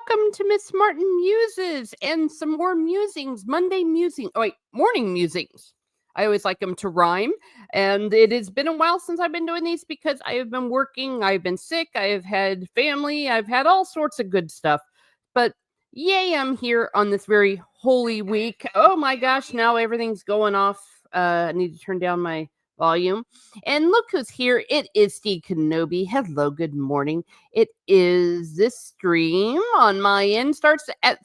welcome to Miss Martin Muses and some more musings, Monday musing. Oh, wait, morning musings. I always like them to rhyme. And it has been a while since I've been doing these because I have been working, I've been sick, I've had family, I've had all sorts of good stuff. But yay, I'm here on this very holy week. Oh my gosh, now everything's going off. I need to turn down my volume. And look who's here. It is Steve Kenobi. Hello, good morning. It is this stream on my end starts at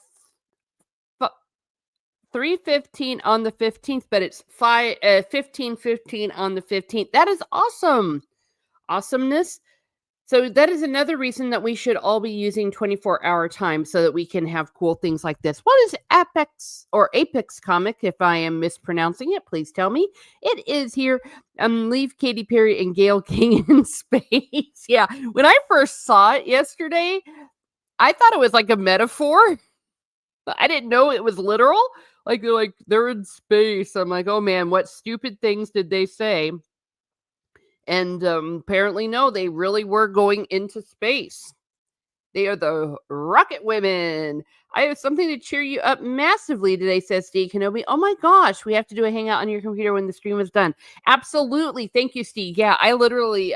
3:15 on the 15th, but it's 15:15 on the 15th. That is awesome. Awesomeness. So that is another reason that we should all be using 24-hour time so that we can have cool things like this. What is Apex comic? If I am mispronouncing it, please tell me. It is here. Leave Katy Perry and Gayle King in space. Yeah. When I first saw it yesterday, I thought it was like a metaphor. I didn't know it was literal. Like they're in space. I'm like, oh man, what stupid things did they say? And apparently, no, they really were going into space. They are the rocket women. I have something to cheer you up massively today, says Steve Kenobi. Oh my gosh, we have to do a hangout on your computer when the stream is done. Absolutely. Thank you, Steve. Yeah, I literally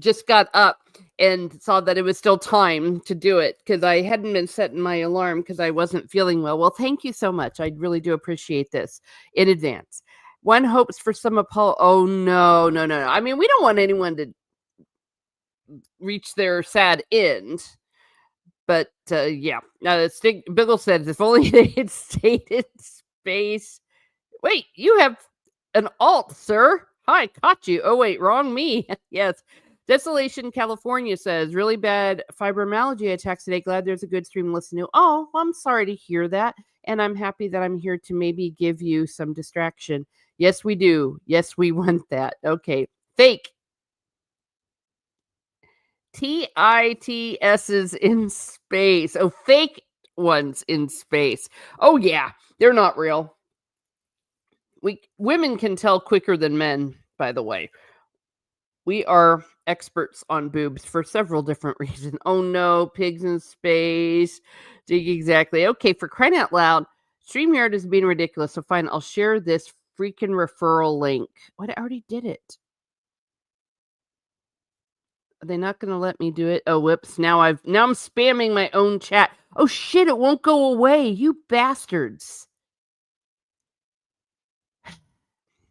just got up and saw that it was still time to do it because I hadn't been setting my alarm because I wasn't feeling well. Well, thank you so much. I really do appreciate this in advance. One hopes for some apology. Oh, no. I mean, we don't want anyone to reach their sad end. But, yeah. Biggle says, if only they had stayed in space. Wait, you have an alt, sir. Hi, caught you. Oh, wait, wrong me. Yes. Desolation, California says, really bad fibromyalgia attacks today. Glad there's a good stream to listen to. Oh, well, I'm sorry to hear that. And I'm happy that I'm here to maybe give you some distraction. Yes, we do. Yes, we want that. Okay. Fake. TITS's in space. Oh, fake ones in space. Oh, yeah. They're not real. Women can tell quicker than men, by the way. We are experts on boobs for several different reasons. Oh, no. Pigs in space. Exactly. Okay. For crying out loud, StreamYard is being ridiculous. So fine. I'll share this freaking referral link. What? I already did it. Are they not going to let me do it? Oh, whoops. Now I'm spamming my own chat. Oh, shit. It won't go away. You bastards.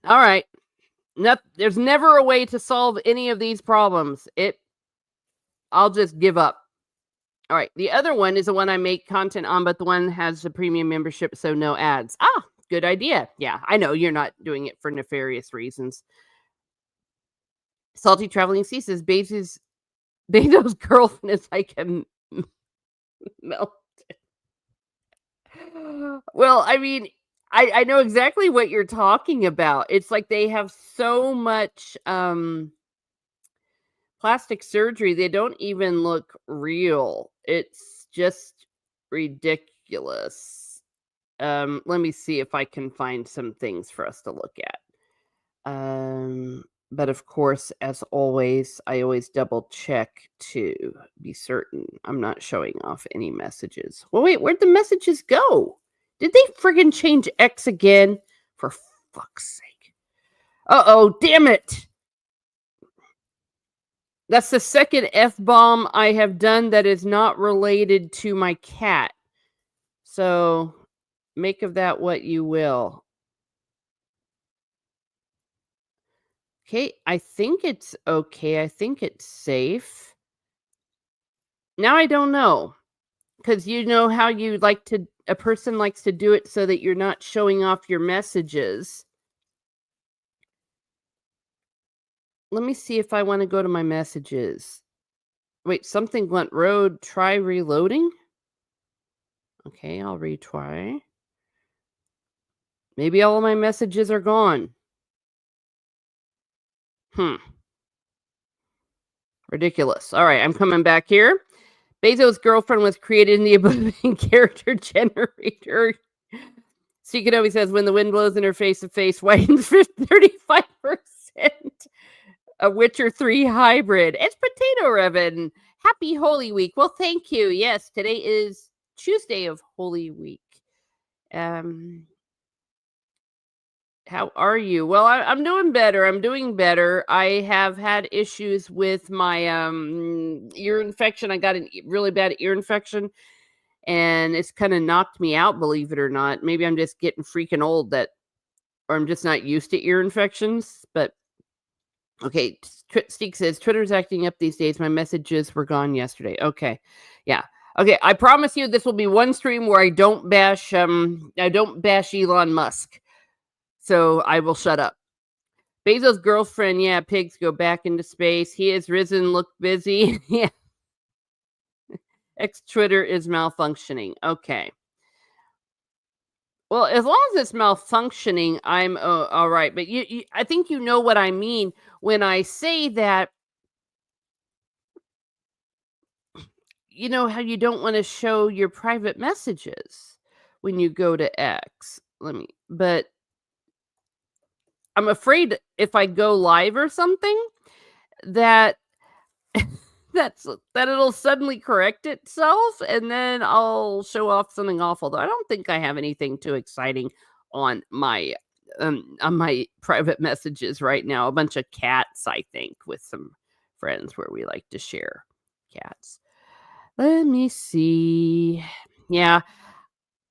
All right. There's never a way to solve any of these problems. I'll just give up. All right. The other one is the one I make content on, but the one has a premium membership, so no ads. Good idea. Yeah, I know you're not doing it for nefarious reasons. Salty Traveling Sea says, Bezo's girlfriend is like a melted. Well, I mean, I know exactly what you're talking about. It's like they have so much plastic surgery, they don't even look real. It's just ridiculous. Let me see if I can find some things for us to look at. But of course, as always, I always double check to be certain I'm not showing off any messages. Well, wait, where'd the messages go? Did they friggin' change X again? For fuck's sake. Uh-oh, damn it. That's the second F-bomb I have done that is not related to my cat. So make of that what you will. Okay, I think it's okay. I think it's safe. Now I don't know. Because you know how a person likes to do it so that you're not showing off your messages. Let me see if I want to go to my messages. Wait, something went road. Try reloading? Okay, I'll retry. Maybe all of my messages are gone. Ridiculous. All right, I'm coming back here. Bezo's girlfriend was created in the above character generator. Stikanovi says, when the wind blows in her face, the face whitens for 35%. A Witcher 3 hybrid. It's Potato Revan. Happy Holy Week. Well, thank you. Yes, today is Tuesday of Holy Week. Um, how are you? Well, I'm doing better. I'm doing better. I have had issues with my ear infection. I got a really bad ear infection, and it's kind of knocked me out. Believe it or not, maybe I'm just getting freaking old or I'm just not used to ear infections. But okay, Steek says Twitter's acting up these days. My messages were gone yesterday. Okay, yeah. Okay, I promise you this will be one stream where I don't bash Elon Musk. So I will shut up. Bezos' girlfriend, yeah, pigs go back into space. He has risen, look busy. Yeah. X Twitter is malfunctioning. Okay. Well, as long as it's malfunctioning, I'm all right. But I think you know what I mean when I say that. You know how you don't want to show your private messages when you go to X. But I'm afraid if I go live or something that that it'll suddenly correct itself and then I'll show off something awful. Though I don't think I have anything too exciting on my private messages right now. A bunch of cats, I think, with some friends where we like to share cats. Let me see. Yeah,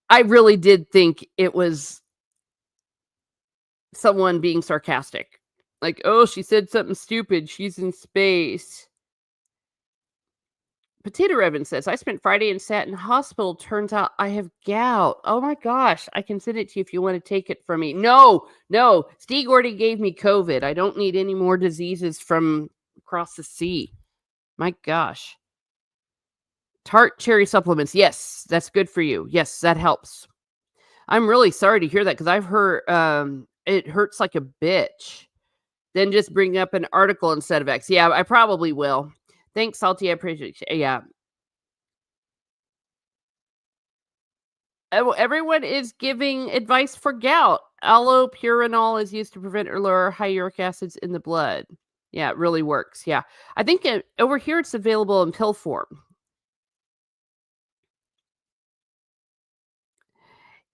I really did think it was someone being sarcastic. Like, "Oh, she said something stupid. She's in space." Potato Revan says, "I spent Friday and sat in hospital. Turns out I have gout. Oh my gosh. I can send it to you if you want to take it from me." No, no. Steve already gave me COVID. I don't need any more diseases from across the sea. My gosh. Tart cherry supplements. Yes, that's good for you. Yes, that helps. I'm really sorry to hear that because I've heard it hurts like a bitch. Then just bring up an article instead of X. Yeah, I probably will. Thanks, Salty. I appreciate it. Yeah. Everyone is giving advice for gout. Allopurinol is used to prevent or lower high uric acids in the blood. Yeah, it really works. Yeah. I think over here it's available in pill form.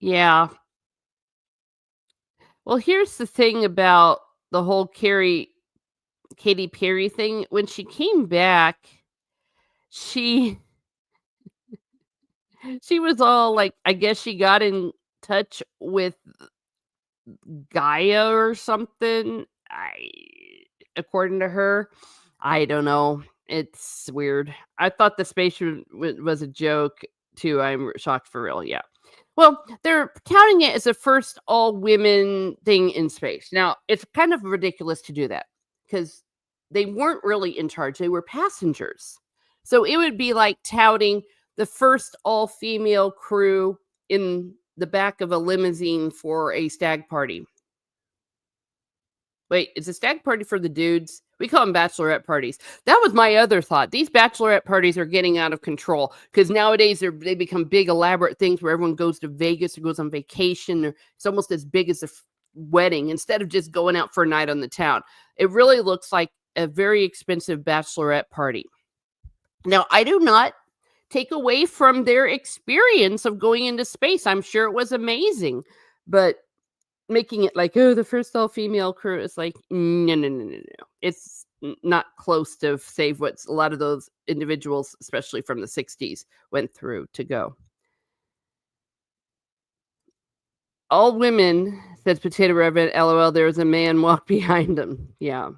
Yeah. Well, here's the thing about the whole Katy Perry thing. When she came back, she she was all like, I guess she got in touch with Gaia or something. According to her, I don't know. It's weird. I thought the spaceship was a joke too. I'm shocked for real. Yeah. Well, they're counting it as a first all women thing in space. Now, it's kind of ridiculous to do that because they weren't really in charge, they were passengers. So it would be like touting the first all female crew in the back of a limousine for a stag party. Wait, it's a stag party for the dudes. We call them bachelorette parties. That was my other thought. These bachelorette parties are getting out of control because nowadays they become big, elaborate things where everyone goes to Vegas or goes on vacation. Or it's almost as big as a wedding instead of just going out for a night on the town. It really looks like a very expensive bachelorette party. Now, I do not take away from their experience of going into space. I'm sure it was amazing, but making it like, "Oh, the first all-female crew," is like, no, no, no, no, no. It's not close to save what a lot of those individuals, especially from the '60s, went through to go. All women, says Potato Rabbit, LOL, there was a man walk behind them. Yeah.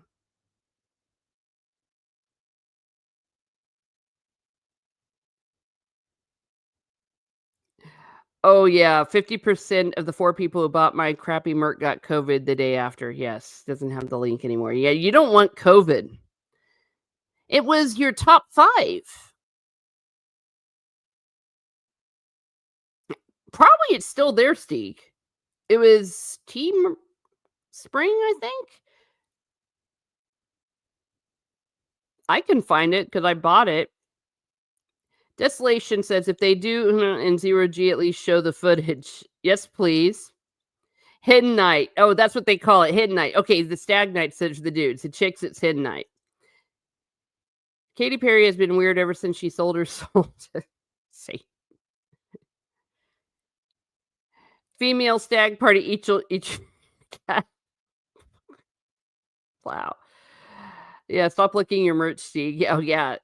Oh, yeah, 50% of the 4 people who bought my crappy Merc got COVID the day after. Yes, doesn't have the link anymore. Yeah, you don't want COVID. It was your top 5. Probably it's still there, Steve. It was Team Spring, I think? I can find it because I bought it. Desolation says, "If they do in zero G, at least show the footage." Yes, please. Hidden Night. Oh, that's what they call it, Hidden Night. Okay, the Stag Night says the dudes. The chicks, it's Hidden Night. Katy Perry has been weird ever since she sold her soul to Satan. Female stag party each wow. Yeah, stop licking your merch, Steve. Yeah, oh, yeah.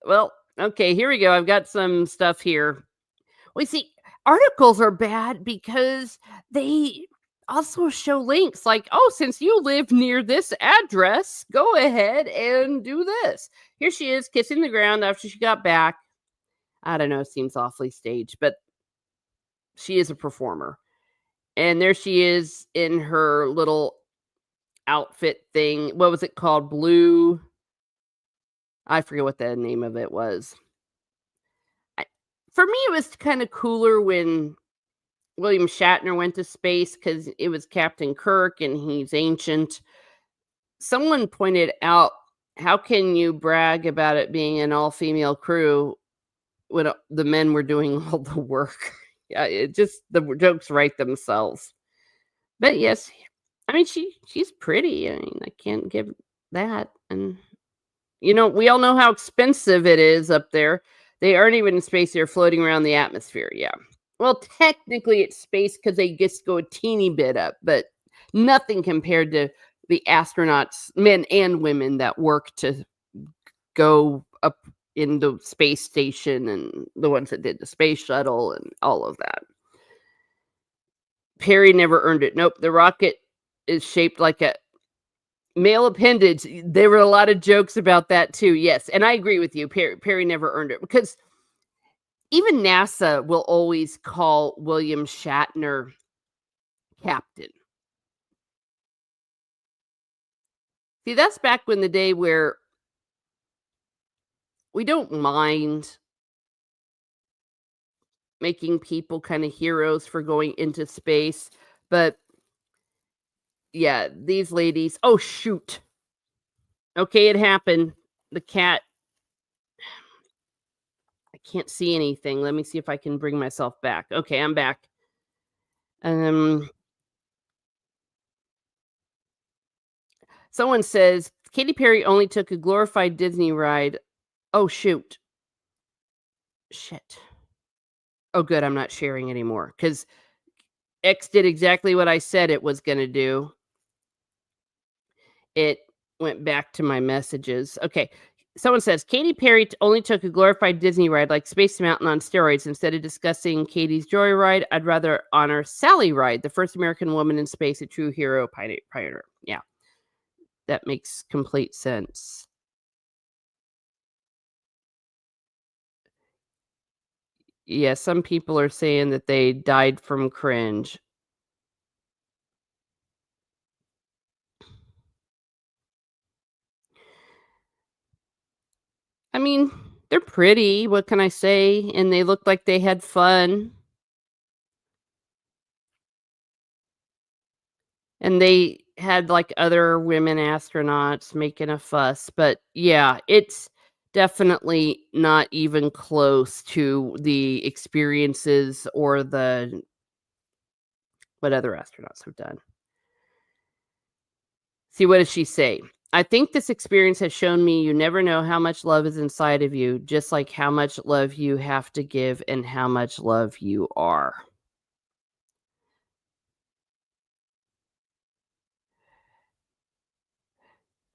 Well, okay, here we go. I've got some stuff here. We see articles are bad because they also show links like, oh, since you live near this address, go ahead and do this. Here she is kissing the ground after she got back. I don't know, seems awfully staged, but she is a performer. And there she is in her little outfit thing. What was it called? Blue. I forget what the name of it was. I, for me, it was kind of cooler when William Shatner went to space because it was Captain Kirk and he's ancient. Someone pointed out, how can you brag about it being an all-female crew when the men were doing all the work? Yeah, it just the jokes write themselves. But yes, I mean she's pretty. I mean, I can't give that. And we all know how expensive it is up there. They aren't even in space; they're floating around the atmosphere. Yeah. Well, technically, it's space because they just go a teeny bit up, but nothing compared to the astronauts, men and women, that work to go up in the space station and the ones that did the space shuttle and all of that. Perry never earned it. Nope, the rocket is shaped like a male appendage. There were a lot of jokes about that too. Yes, and I agree with you. Perry never earned it because even NASA will always call William Shatner captain. See, that's back when the day where we don't mind making people kind of heroes for going into space, but yeah, these ladies. Oh shoot. Okay, it happened. The cat. I can't see anything. Let me see if I can bring myself back. Okay, I'm back. Um, Someone says Katy Perry only took a glorified Disney ride. Oh shoot. Shit. Oh good, I'm not sharing anymore because X did exactly what I said it was gonna do. It went back to my messages. Okay. Someone says Katy Perry only took a glorified Disney ride like Space Mountain on steroids. Instead of discussing Katie's Joyride, I'd rather honor Sally Ride, the first American woman in space, a true hero pioneer. Yeah, that makes complete sense. Yeah, some people are saying that they died from cringe. I mean, they're pretty. What can I say? And they look like they had fun. And they had, like, other women astronauts making a fuss, but, yeah, it's definitely not even close to the experiences or the what other astronauts have done. See, what does she say? "I think this experience has shown me you never know how much love is inside of you, just like how much love you have to give and how much love you are."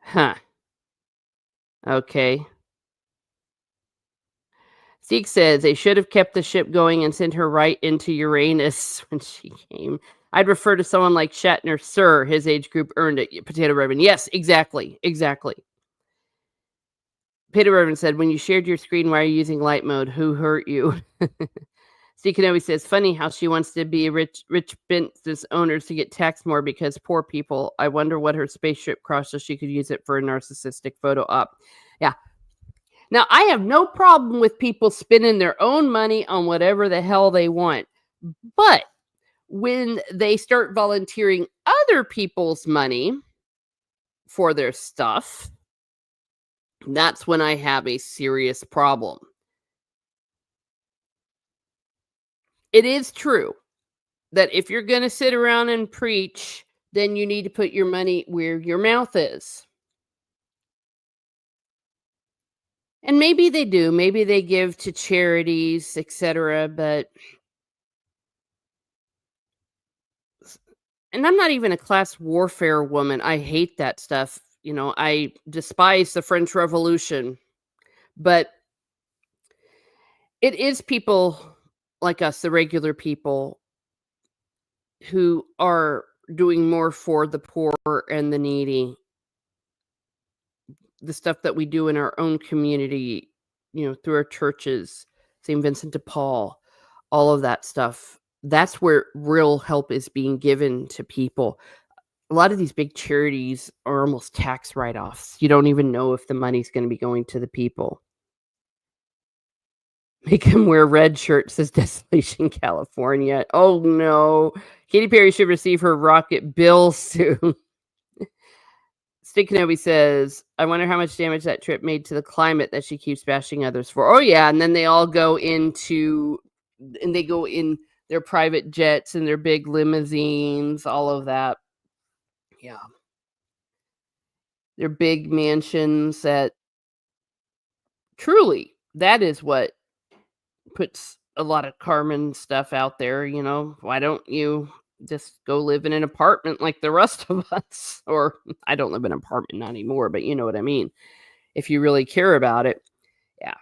Huh, okay. Zeke says they should have kept the ship going and sent her right into Uranus when she came. I'd refer to someone like Shatner, sir. His age group earned it. Potato Reverend. Yes, exactly. Exactly. Potato Reverend said, when you shared your screen, why are you using light mode? Who hurt you? Zeke Kenobi says, funny how she wants to be rich business owners to get taxed more because poor people. I wonder what her spaceship cost so she could use it for a narcissistic photo op. Yeah, now, I have no problem with people spending their own money on whatever the hell they want. But when they start volunteering other people's money for their stuff, that's when I have a serious problem. It is true that if you're going to sit around and preach, then you need to put your money where your mouth is. And maybe they do. Maybe they give to charities, etc. But and I'm not even a class warfare woman. I hate that stuff. I despise the French Revolution. But it is people like us, the regular people, who are doing more for the poor and the needy. The stuff that we do in our own community, through our churches, St. Vincent de Paul, all of that stuff. That's where real help is being given to people. A lot of these big charities are almost tax write-offs. You don't even know if the money's gonna be going to the people. Make him wear red shirt, says Desolation California. Oh, no. Katy Perry should receive her rocket bill soon. Stick Kenobi says, I wonder how much damage that trip made to the climate that she keeps bashing others for. Oh, yeah, and then they all go in their private jets and their big limousines, all of that. Yeah. Their big mansions that truly, that is what puts a lot of Carmen stuff out there. Why don't you just go live in an apartment like the rest of us? Or I don't live in an apartment not anymore, but you know what I mean. If you really care about it. Yeah.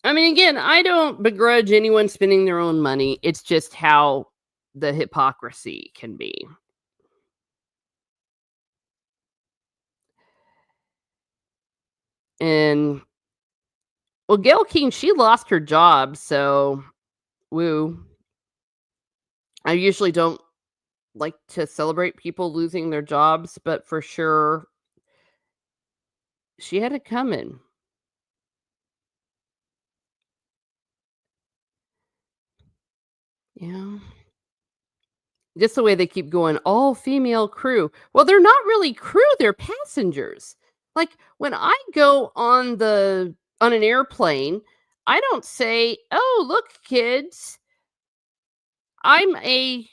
I mean, again, I don't begrudge anyone spending their own money. It's just how the hypocrisy can be. And well, Gayle King, she lost her job, so woo. I usually don't like to celebrate people losing their jobs, but for sure she had it coming. Yeah. Just the way they keep going, all female crew. Well, they're not really crew, they're passengers. Like when I go on an airplane, I don't say, "Oh, look, kids, I'm a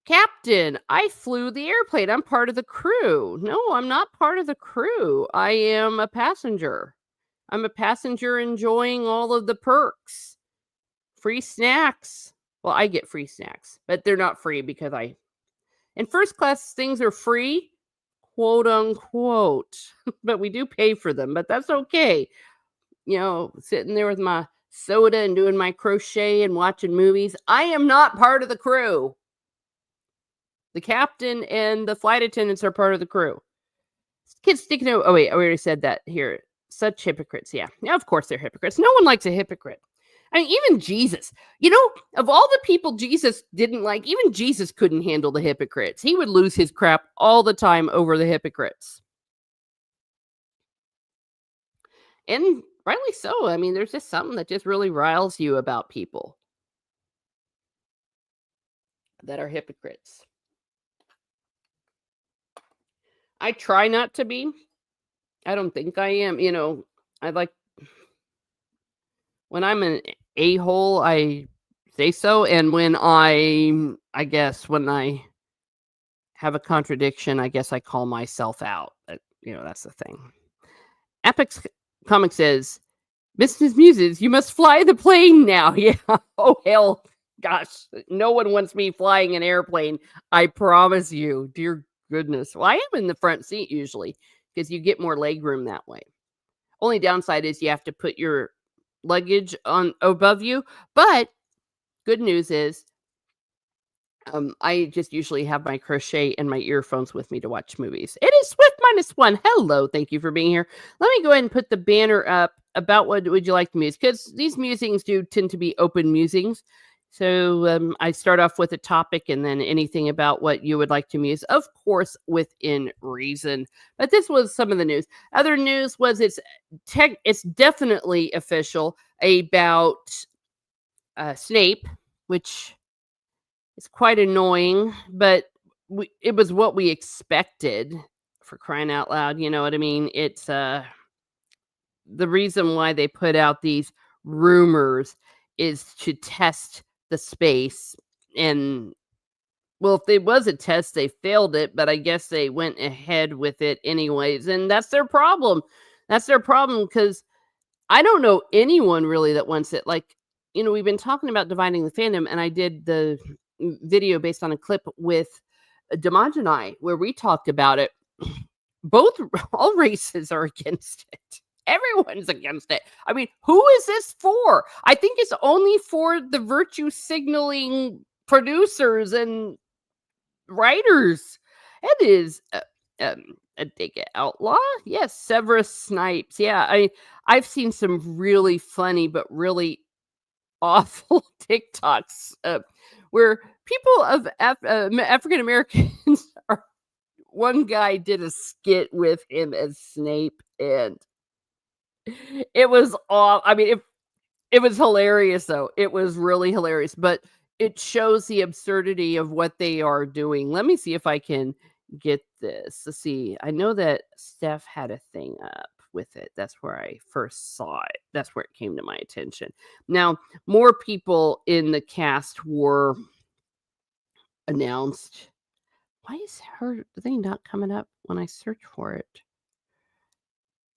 captain. I flew the airplane. I'm part of the crew." No, I'm not part of the crew. I am a passenger. I'm a passenger enjoying all of the perks. Free snacks. Well, I get free snacks, but they're not free because in first class things are free, quote unquote, but we do pay for them, but that's okay. Sitting there with my soda and doing my crochet and watching movies. I am not part of the crew. The captain and the flight attendants are part of the crew. Kids sticking out. Oh, wait, I already said that here. Such hypocrites. Yeah. Yeah, of course they're hypocrites. No one likes a hypocrite. I mean, even Jesus, of all the people Jesus didn't like, even Jesus couldn't handle the hypocrites. He would lose his crap all the time over the hypocrites. And rightly so. I mean, there's just something that just really riles you about people that are hypocrites. I try not to be. I don't think I am. I like when I'm an a-hole, I say so. And when I guess when I have a contradiction, I guess I call myself out. That's the thing. Epic Comic says, Mrs. Muses, you must fly the plane now. Yeah. Oh, hell. Gosh. No one wants me flying an airplane. I promise you. Dear goodness. Well, I am in the front seat usually because you get more leg room that way. Only downside is you have to put your luggage on above you. But good news is I just usually have my crochet and my earphones with me to watch movies. It is Swift-1. Hello, thank you for being here. Let me go ahead and put the banner up about what would you like to muse, because these musings do tend to be open musings. So I start off with a topic and then anything about what you would like to muse, of course, within reason. But this was some of the news. Other news was it's definitely official about Snape, which it's quite annoying, but it was what we expected, for crying out loud, you know what I mean? It's, the reason why they put out these rumors is to test the space, and, well, if there was a test, they failed it, but I guess they went ahead with it anyways, and that's their problem. That's their problem because I don't know anyone really that wants it. Like, we've been talking about dividing the fandom, and I did the video based on a clip with Damaj and I, where we talked about it. Both all races are against it. Everyone's against it. I mean, who is this for? I think it's only for the virtue signaling producers and writers. It is a dig it outlaw. Yes, Severus Snipes. Yeah, I've seen some really funny but really awful TikToks where people of African Americans are. One guy did a skit with him as Snape, and it was all. I mean, it was hilarious, though. It was really hilarious, but it shows the absurdity of what they are doing. Let me see if I can get this. Let's see. I know that Steph had a thing up with it. That's where I first saw it. That's where it came to my attention. Now, more people in the cast were announced. Why is her thing not coming up when I search for it?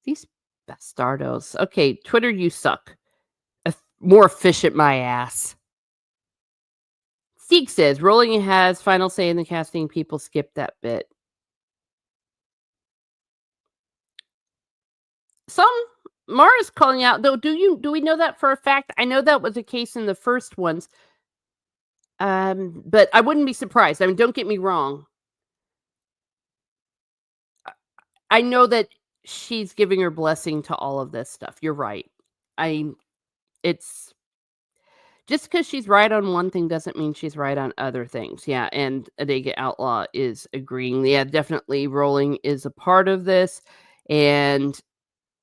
These bastardos. Okay, Twitter, you suck. More efficient, my ass. Seek says Rowling has final say in the casting. People skip that bit. Some Mara's calling out though. Do we know that for a fact? I know that was the case in the first ones. But I wouldn't be surprised. I mean, don't get me wrong. I know that she's giving her blessing to all of this stuff. You're right. I it's just because she's right on one thing doesn't mean she's right on other things. Yeah, and Adega Outlaw is agreeing. Yeah, definitely Rowling is a part of this. And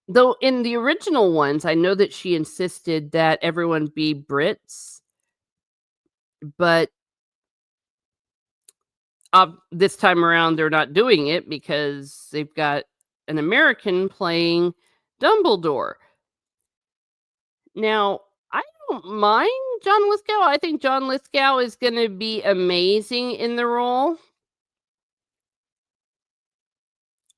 though in the original ones, I know that she insisted that everyone be Brits, but this time around they're not doing it because they've got an American playing Dumbledore. Now, I don't mind John Lithgow. I think John Lithgow is going to be amazing in the role.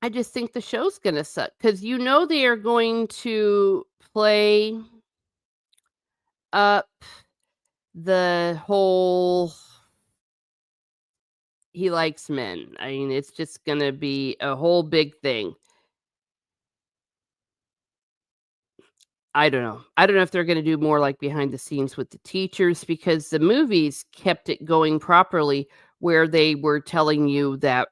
I just think the show's going to suck because they are going to play up the whole he likes men. I mean, it's just going to be a whole big thing. I don't know. I don't know if they're gonna do more, like, behind the scenes with the teachers because the movies kept it going properly where they were telling you that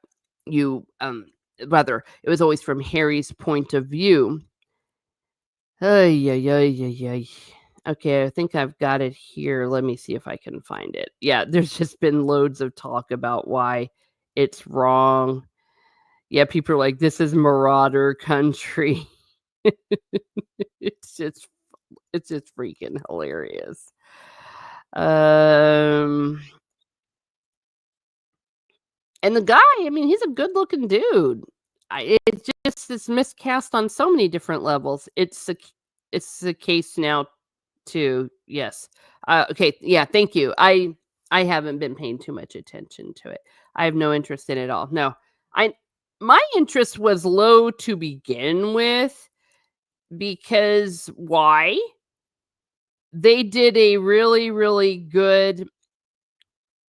rather, it was always from Harry's point of view. Ay, ay, ay, ay, ay. Okay, I think I've got it here. Let me see if I can find it. Yeah, there's just been loads of talk about why it's wrong. Yeah, people are like, "This is marauder country." It's just It's just freaking hilarious. Um, and the guy, I mean, he's a good-looking dude. It's just this miscast on so many different levels. It's the case now too. Yes. Okay. Yeah. Thank you. I haven't been paying too much attention to it. I have no interest in it at all. No. I My interest was low to begin with because why? They did a really, really good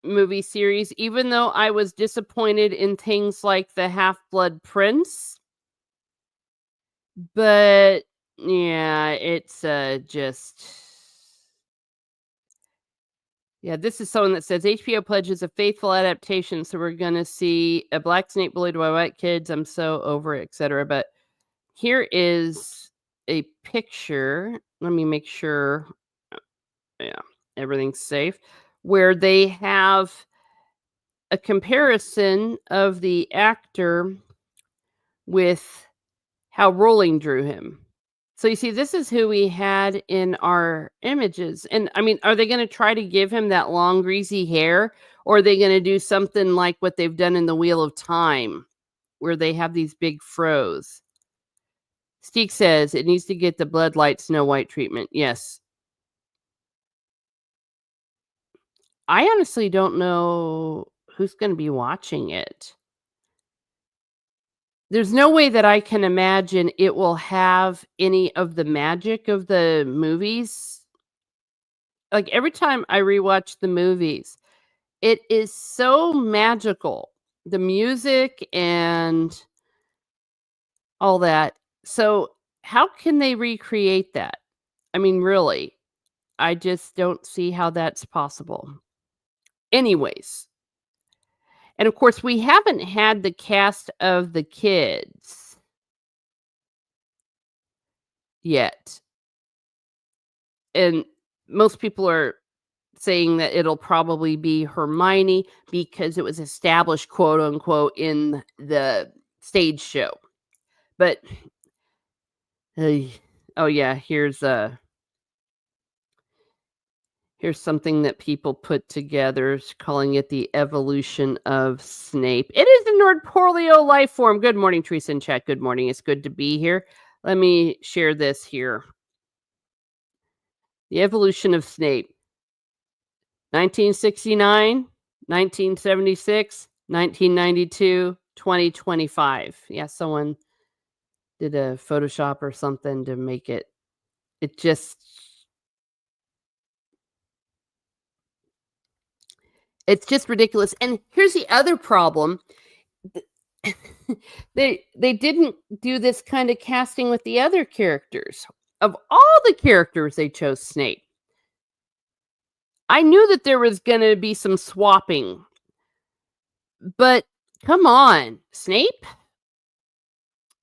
movie series, even though I was disappointed in things like The Half-Blood Prince. But yeah, it's just yeah, this is someone that says HBO pledges a faithful adaptation, so we're gonna see a black snake bullied by white kids. I'm so over it, etc. But here is a picture. Let me make sure. Yeah, everything's safe. Where they have a comparison of the actor with how Rowling drew him. So you see, this is who we had in our images. And I mean, are they going to try to give him that long, greasy hair? Or are they going to do something like what they've done in the Wheel of Time, where they have these big fros? Steek says it needs to get the Blood Light Snow White treatment. Yes. I honestly don't know who's going to be watching it. there's no way that I can imagine it will have any of the magic of the movies. Like, every time I rewatch the movies, it is so magical. The music and all that. So, how can they recreate that? I mean, really, I just don't see how that's possible. Anyways, and of course, we haven't had the cast of the kids yet. And most people are saying that it'll probably be Hermione because it was established, quote unquote, in the stage show. But uh, oh yeah, here's something that people put together, calling it the evolution of Snape. It is the Nordportio life form. Good morning, Teresa in chat. Good morning. It's good to be here. Let me share this here. The evolution of Snape. 1969, 1976, 1992, 2025. Yeah, someone did a Photoshop or something to make it. It just it's just ridiculous. And here's the other problem. th- they didn't do this kind of casting with the other characters. Of all the characters, they chose Snape. I knew that there was going to be some swapping, but come on, Snape?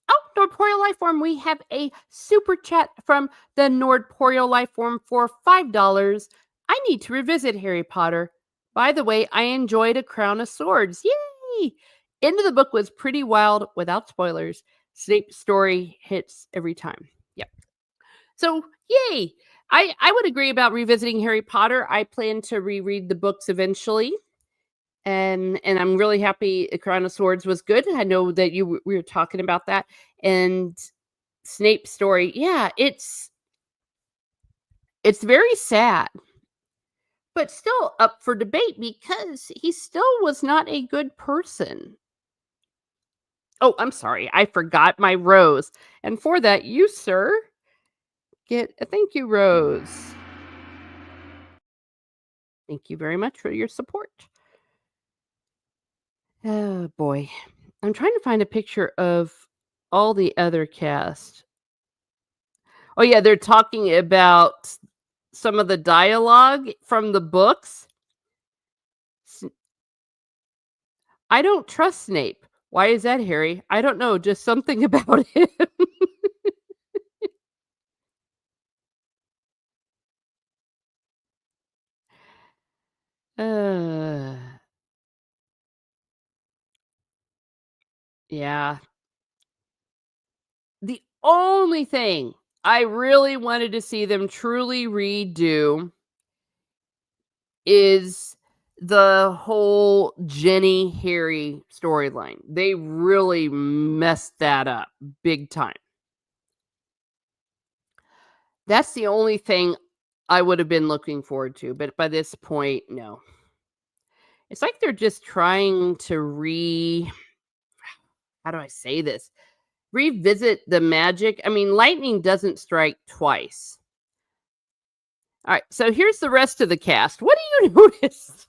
Oh, Nordporeal Lifeform, we have a super chat from the Nordporeal Lifeform for $5. I need to revisit Harry Potter. By the way, I enjoyed A Crown of Swords. Yay! End of the book was pretty wild without spoilers. Snape's story hits every time. Yep. So, yay! I would agree about revisiting Harry Potter. I plan to reread the books eventually. And I'm really happy A Crown of Swords was good. I know that we were talking about that. And Snape's story, yeah, it's very sad, but still up for debate because he still was not a good person. Oh, I'm sorry. I forgot my rose. And for that, you, sir, get a thank you rose. Thank you very much for your support. Oh boy. I'm trying to find a picture of all the other cast. Oh yeah, they're talking about some of the dialogue from the books. I don't trust Snape. Why is that, Harry? I don't know, just something about him. Uh, yeah. The only thing I really wanted to see them truly redo is the whole Jenny Harry storyline. They really messed that up big time. That's the only thing I would have been looking forward to, but by this point, no. It's like they're just trying to how do I say this? Revisit the magic. I mean, lightning doesn't strike twice. All right, so here's the rest of the cast. What do you notice?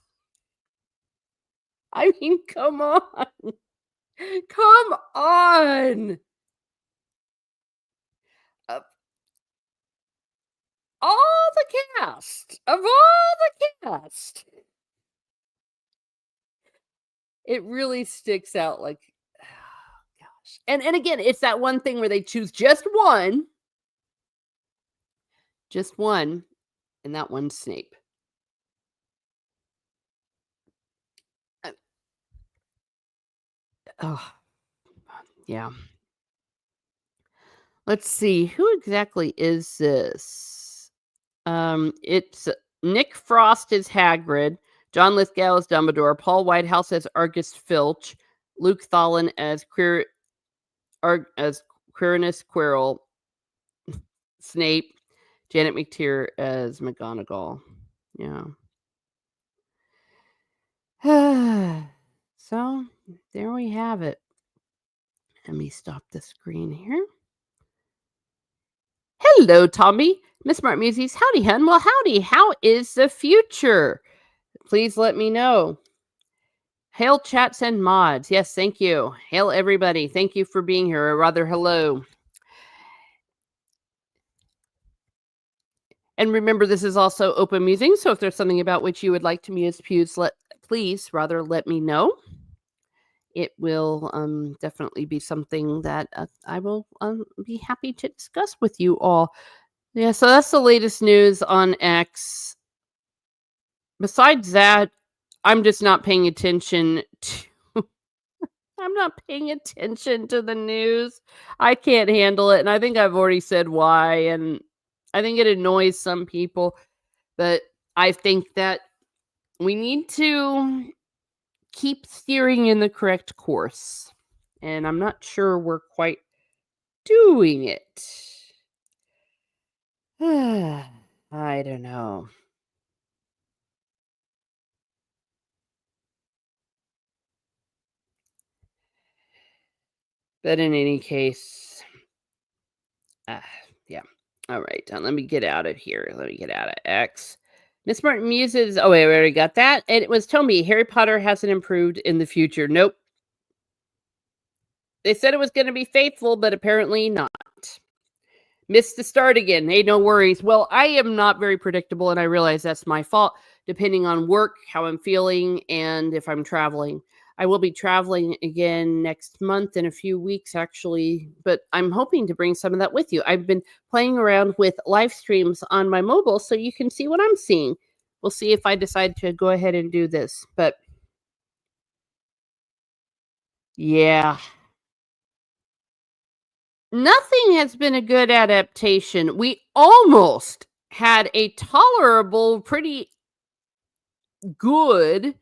I mean, come on. Come on. Of all the cast, it really sticks out like, gosh. And again, it's that one thing where they choose just one, and that one's Snape. Uh, Oh, yeah. Let's see. Who exactly is this? It's Nick Frost as Hagrid, John Lithgow as Dumbledore, Paul Whitehouse as Argus Filch, Luke Tholin as Quirinus Quirrell, Snape, Janet McTeer as McGonagall. Yeah. So there we have it. Let me stop the screen here. Hello, Tommy. Miss Smart Musings. Howdy, hun. Well, howdy. How is the future? Please let me know. Hail chats and mods. Yes, thank you. Hail everybody. Thank you for being here, or rather, hello. And remember, this is also open musing. So if there's something about which you would like to muse, please rather let me know. It will definitely be something that I will be happy to discuss with you all. Yeah, so that's the latest news on X. Besides that, I'm just not paying attention to I'm not paying attention to the news. I can't handle it, and I think I've already said why, and I think it annoys some people, but I think that we need to keep steering in the correct course, and I'm not sure we're quite doing it. I don't know. But in any case, yeah. All right, let me get out of here. Let me get out of X. Miss Martin muses. Oh, wait, we already got that. And it was told me Harry Potter hasn't improved in the future. Nope. They said it was going to be faithful, but apparently not. Missed the start again. Hey, no worries. Well, I am not very predictable, and I realize that's my fault, depending on work, how I'm feeling, and if I'm traveling. I will be traveling again next month in a few weeks, actually, but I'm hoping to bring some of that with you. I've been playing around with live streams on my mobile so you can see what I'm seeing. We'll see if I decide to go ahead and do this. But yeah, nothing has been a good adaptation. We almost had a tolerable, pretty good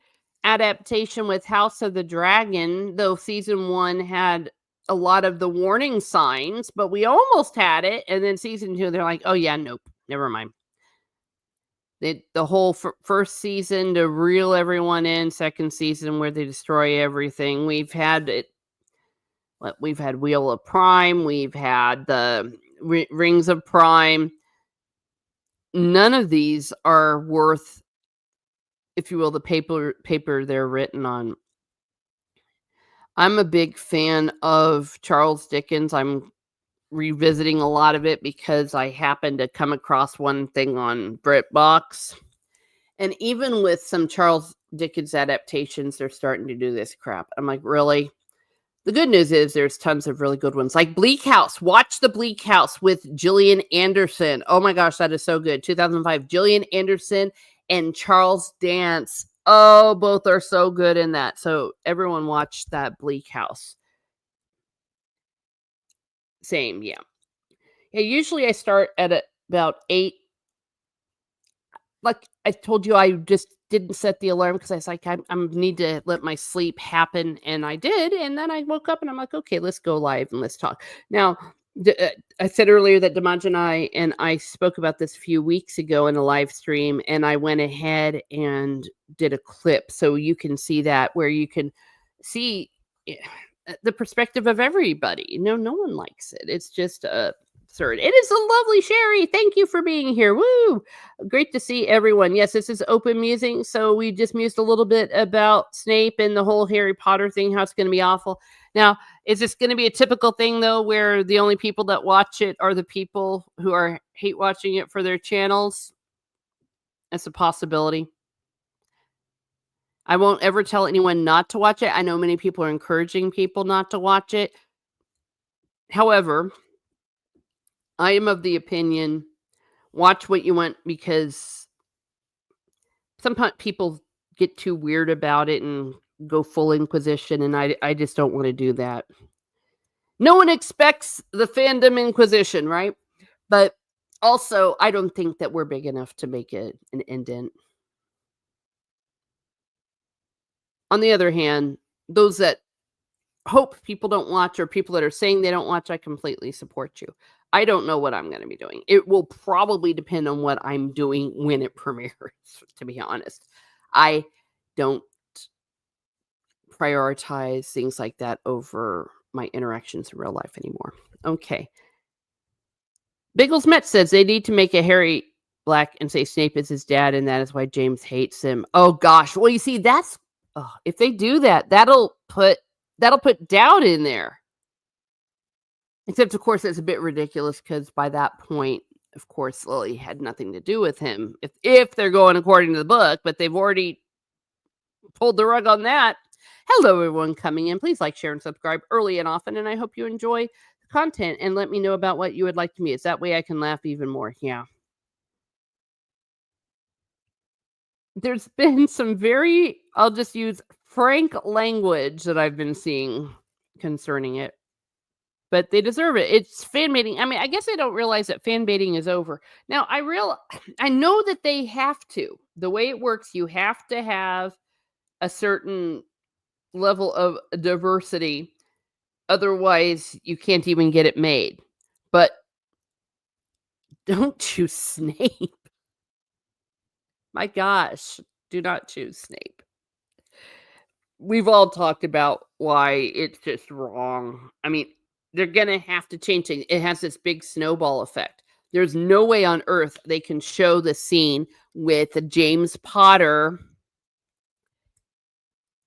adaptation with House of the Dragon, though season 1 had a lot of the warning signs, but we almost had it. And then season 2, they're like, oh, yeah, nope, never mind. The whole first season to reel everyone in, second season where they destroy everything. We've had it. We've had Wheel of Prime. We've had the Rings of Prime. None of these are worth, if you will, the paper they're written on. I'm a big fan of Charles Dickens. I'm revisiting a lot of it because I happened to come across one thing on BritBox. And even with some Charles Dickens adaptations, they're starting to do this crap. I'm like, really? The good news is there's tons of really good ones, like Bleak House. Watch the Bleak House with Gillian Anderson. Oh my gosh, that is so good. 2005, Gillian Anderson and Charles Dance. Oh, both are so good in that. So everyone watch that Bleak House. Same, yeah. Yeah, usually I start at about 8. Like I told you, I just didn't set the alarm because I was like, I need to let my sleep happen, and I did. And then I woke up and I'm like, okay, let's go live and let's talk. Now, I said earlier that Dimaj and I spoke about this a few weeks ago in a live stream, and I went ahead and did a clip so you can see that, where you can see the perspective of everybody. No one likes it. It's just absurd. It is a lovely Sherry. Thank you for being here. Woo! Great to see everyone. Yes, this is open musing. So we just mused a little bit about Snape and the whole Harry Potter thing, how it's going to be awful. Now, is this going to be a typical thing, though, where the only people that watch it are the people who are hate watching it for their channels? That's a possibility. I won't ever tell anyone not to watch it. I know many people are encouraging people not to watch it. However, I am of the opinion, watch what you want, because sometimes people get too weird about it and go full Inquisition, and I just don't want to do that. No one expects the fandom Inquisition, right? But also, I don't think that we're big enough to make it an indent. On the other hand, those that hope people don't watch, or people that are saying they don't watch, I completely support you. I don't know what I'm going to be doing. It will probably depend on what I'm doing when it premieres, to be honest. I don't prioritize things like that over my interactions in real life anymore. Okay. Biggles Met says they need to make a Harry Black and say Snape is his dad, and that is why James hates him. Oh gosh. Well, you see, if they do that, that'll put doubt in there. Except, of course, it's a bit ridiculous because by that point, of course, Lily had nothing to do with him. If they're going according to the book, but they've already pulled the rug on that. Hello, everyone coming in. Please like, share, and subscribe early and often. And I hope you enjoy the content and let me know about what you would like to meet. That way I can laugh even more. Yeah. There's been some I'll just use frank language that I've been seeing concerning it. But they deserve it. It's fan baiting. I mean, I guess I don't realize that fan baiting is over. Now, I know that they have to. The way it works, you have to have a certain level of diversity. Otherwise, you can't even get it made. But don't choose Snape. My gosh, do not choose Snape. We've all talked about why it's just wrong. I mean, they're going to have to change things. It has this big snowball effect. There's no way on earth they can show the scene with James Potter,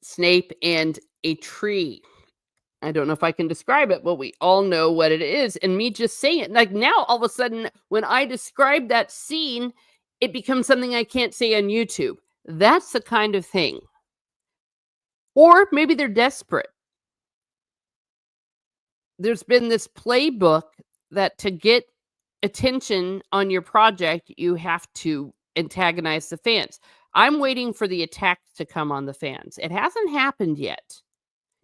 Snape, and a tree. I don't know if I can describe it, but we all know what it is. And me just saying it, like now, all of a sudden, when I describe that scene, it becomes something I can't say on YouTube. That's the kind of thing. Or maybe they're desperate. There's been this playbook that to get attention on your project, you have to antagonize the fans. I'm waiting for the attacks to come on the fans. It hasn't happened yet.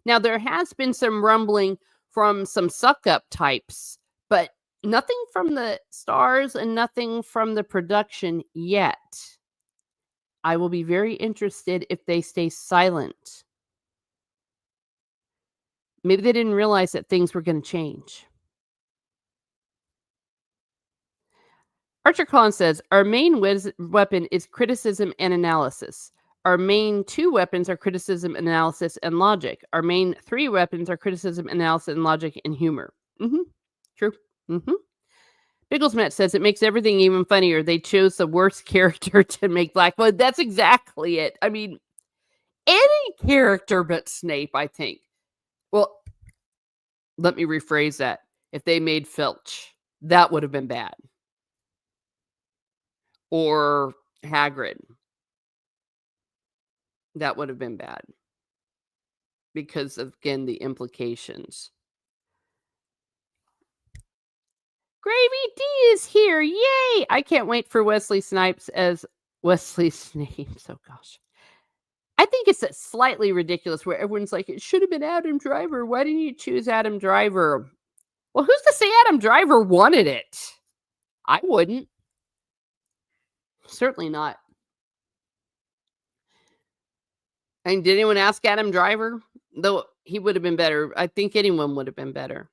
Now, there has been some rumbling from some suck-up types, but nothing from the stars and nothing from the production yet. I will be very interested if they stay silent. Maybe they didn't realize that things were going to change. Archer Collins says, our main weapon is criticism and analysis. Our main 2 weapons are criticism, analysis, and logic. Our main 3 weapons are criticism, analysis, and logic and humor. True. Biggles Met says it makes everything even funnier. They chose the worst character to make Black. Well, that's exactly it. I mean, any character but Snape, I think. Well, let me rephrase that. If they made Filch, that would have been bad. Or Hagrid. That would have been bad. Because of, again, the implications. Gravy D is here. Yay! I can't wait for Wesley Snipes as Wesley Snipes. Oh, gosh. I think it's slightly ridiculous where everyone's like, it should have been Adam Driver. Why didn't you choose Adam Driver? Well, who's to say Adam Driver wanted it? I wouldn't. Certainly not. And did anyone ask Adam Driver? Though he would have been better. I think anyone would have been better.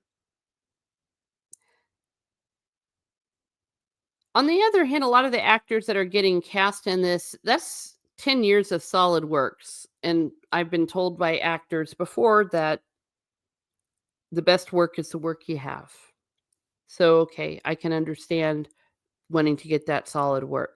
On the other hand, a lot of the actors that are getting cast in this, that's 10 years of solid works. And I've been told by actors before that the best work is the work you have. So, okay, I can understand wanting to get that solid work.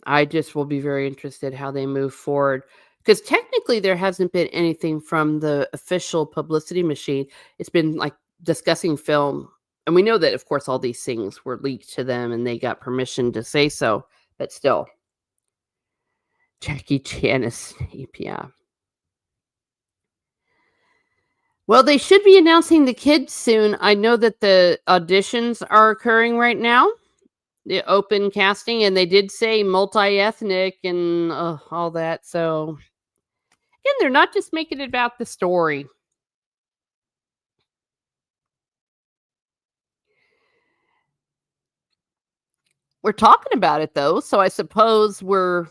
I just will be very interested how they move forward. Because technically there hasn't been anything from the official publicity machine. It's been like discussing film. And we know that, of course, all these things were leaked to them and they got permission to say so. But still, Jackie Chan is Snape, yeah. Well, they should be announcing the kids soon. I know that the auditions are occurring right now. The open casting, and they did say multi-ethnic and all that. So, again, they're not just making it about the story. We're talking about it, though, so I suppose we're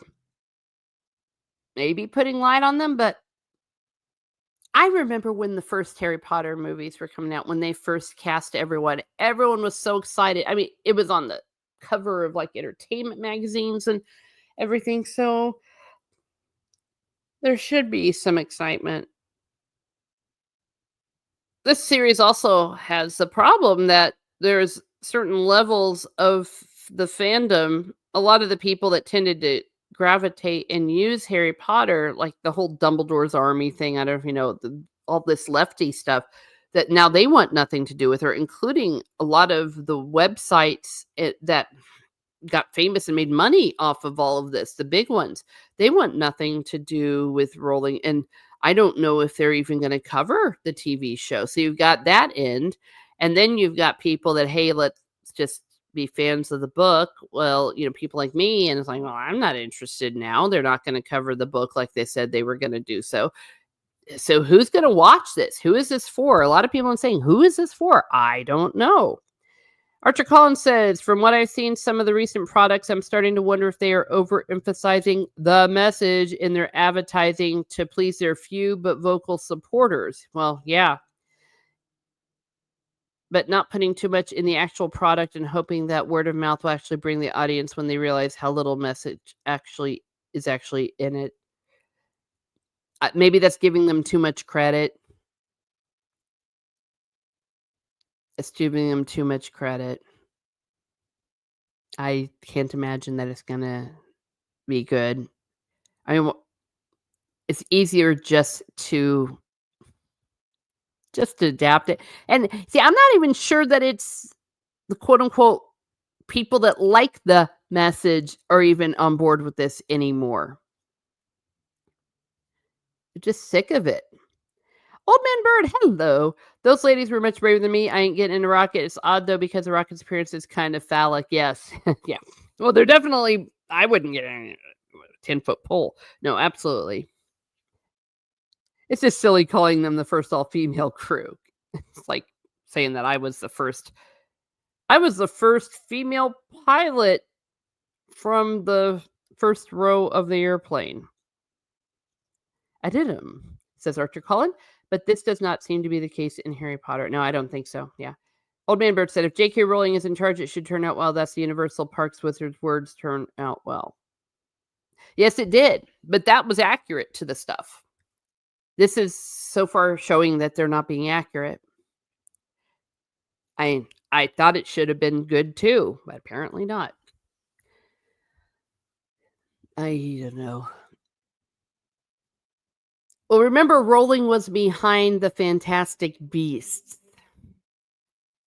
maybe putting light on them, but I remember when the first Harry Potter movies were coming out, when they first cast everyone was so excited. I mean, it was on the cover of, like, entertainment magazines and everything, so there should be some excitement. this series also has the problem that there's certain levels of the fandom. A lot of the people that tended to gravitate and use Harry Potter, like the whole Dumbledore's army thing, I don't know if you know all this lefty stuff, that now they want nothing to do with her, including a lot of the websites that got famous and made money off of all of this, the big ones. They want nothing to do with Rowling, and I don't know if they're even gonna cover the TV show. So you've got that end, and then you've got people that, "Hey, let's just be fans of the book." Well, people like me, and it's like, "Well, I'm not interested now. They're not gonna cover the book like they said they were gonna do so." So who's gonna watch this? Who is this for? A lot of people are saying, "Who is this for?" I don't know. Archer Collins says, from what I've seen, some of the recent products, I'm starting to wonder if they are overemphasizing the message in their advertising to please their few but vocal supporters. Well, yeah, but not putting too much in the actual product and hoping that word of mouth will actually bring the audience when they realize how little message actually in it. Maybe that's giving them too much credit. It's giving them too much credit. I can't imagine that it's gonna be good. I mean, it's easier just to adapt it. And see, I'm not even sure that it's the quote unquote people that like the message are even on board with this anymore. They're just sick of it. Old Man Bird, hello. Those ladies were much braver than me. I ain't getting into Rocket. It's odd though because the Rocket's appearance is kind of phallic. Yes. Yeah. Well, they're definitely, I wouldn't get a 10-foot pole. No, absolutely. It's just silly calling them the first all-female crew. It's like saying that I was the first female pilot from the first row of the airplane. I did 'em, says Archer Cullen, but this does not seem to be the case in Harry Potter. No, I don't think so. Yeah. Old Man Bird said, if J.K. Rowling is in charge, it should turn out well. That's the Universal Parks Wizards words turn out well. Yes, it did, but that was accurate to the stuff. This is so far showing that they're not being accurate. I thought it should have been good too, but apparently not. I don't know. Well, remember Rowling was behind the Fantastic Beasts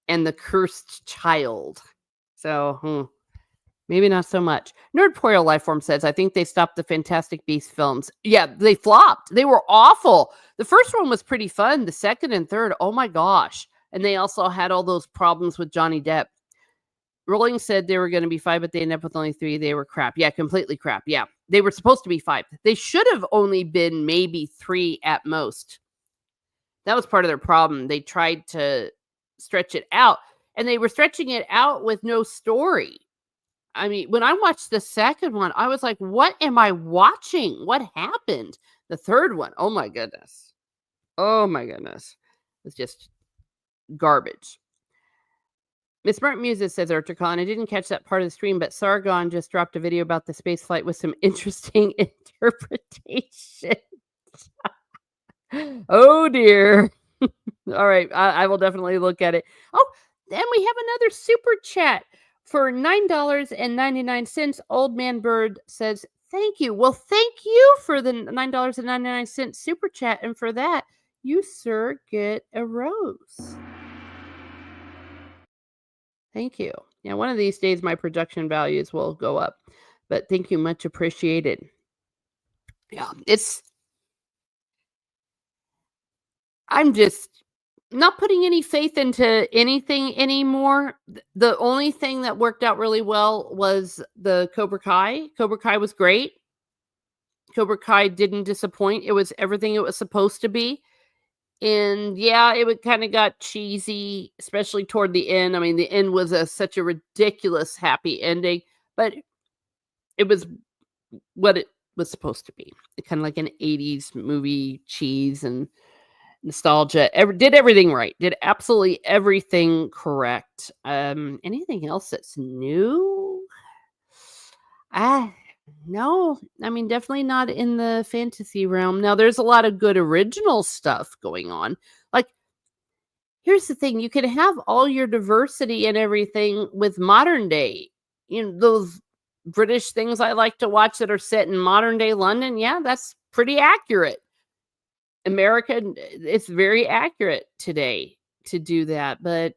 and the Cursed Child. So, maybe not so much. Nerdpoil Lifeform says, I think they stopped the Fantastic Beasts films. Yeah, they flopped. They were awful. The first one was pretty fun. The second and third, oh my gosh. And they also had all those problems with Johnny Depp. Rowling said there were going to be 5, but they ended up with only 3. They were crap. Yeah, completely crap. Yeah, they were supposed to be 5. They should have only been maybe 3 at most. That was part of their problem. They tried to stretch it out, and they were stretching it out with no story. I mean, when I watched the second one, I was like, what am I watching? What happened? The third one, oh my goodness. Oh my goodness. It's just garbage. Miss Smart Muses says, Archer Con, I didn't catch that part of the stream, but Sargon just dropped a video about the space flight with some interesting interpretation. Oh dear. All right, I will definitely look at it. Oh, and we have another super chat for $9.99. Old Man Bird says, thank you. Well, thank you for the $9.99 super chat. And for that, you, sir, get a rose. Thank you. Yeah, one of these days my production values will go up. But thank you, much appreciated. Yeah, I'm just not putting any faith into anything anymore. The only thing that worked out really well was the Cobra Kai. Cobra Kai was great. Cobra Kai didn't disappoint. It was everything it was supposed to be. And yeah, it kind of got cheesy, especially toward the end. I mean, the end was such a ridiculous happy ending, but it was what it was supposed to be. Kind of like an 80s movie cheese and nostalgia. Did everything right. Did absolutely everything correct. Anything else that's new? No. I mean, definitely not in the fantasy realm. Now, there's a lot of good original stuff going on. Like, here's the thing, you can have all your diversity and everything with modern day. Those British things I like to watch that are set in modern day London, yeah, that's pretty accurate. American, it's very accurate today to do that, but